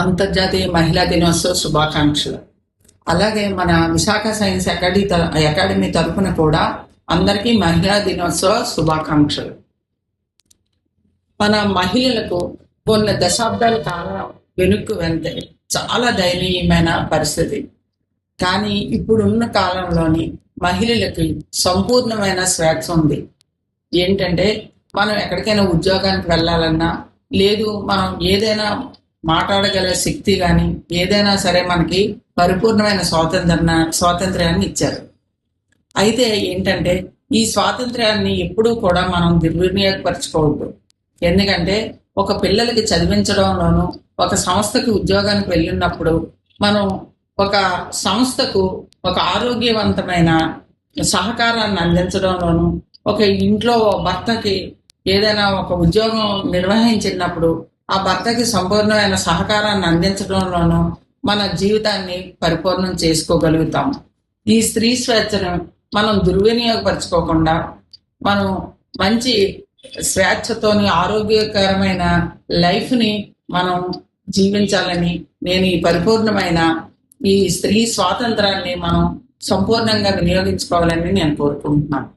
అంతర్జాతీయ మహిళా దినోత్సవ శుభాకాంక్షలు. అలాగే మన విశాఖ సైన్స్ అకాడమీ తరఫున కూడా అందరికీ మహిళా దినోత్సవ శుభాకాంక్షలు. మన మహిళలకు కొన్ని దశాబ్దాల కాలం వెనుక్కు వెళ్తే చాలా దయనీయమైన పరిస్థితి. కానీ ఇప్పుడున్న కాలంలోని మహిళలకి సంపూర్ణమైన స్వేచ్ఛ ఉంది. ఏంటంటే మనం ఎక్కడికైనా ఉద్యోగానికి వెళ్ళాలన్నా, లేదు మనం ఏదైనా మాట్లాడగల శక్తి కానీ ఏదైనా సరే మనకి పరిపూర్ణమైన స్వాతంత్ర్యాన్ని ఇచ్చారు. అయితే ఏంటంటే ఈ స్వాతంత్ర్యాన్ని ఎప్పుడూ కూడా మనం దుర్వినియోగపరచుకోవద్దు. ఎందుకంటే ఒక పిల్లలకి చదివించడంలోనూ, ఒక సంస్థకి ఉద్యోగానికి వెళ్ళినప్పుడు మనం ఒక సంస్థకు ఒక ఆరోగ్యవంతమైన సహకారాన్ని అందించడంలోనూ, ఒక ఇంట్లో భర్తకి ఏదైనా ఒక ఉద్యోగం నిర్వహించినప్పుడు ఆ భర్తకి సంపూర్ణమైన సహకారాన్ని అందించడంలోనూ మన జీవితాన్ని పరిపూర్ణం చేసుకోగలుగుతాం. ఈ స్త్రీ స్వేచ్ఛను మనం దుర్వినియోగపరచుకోకుండా మనం మంచి స్వేచ్ఛతోని ఆరోగ్యకరమైన లైఫ్ని మనం జీవించాలని, నేను ఈ పరిపూర్ణమైన ఈ స్త్రీ స్వాతంత్రాన్ని మనం సంపూర్ణంగా వినియోగించుకోవాలని నేను కోరుకుంటున్నాను.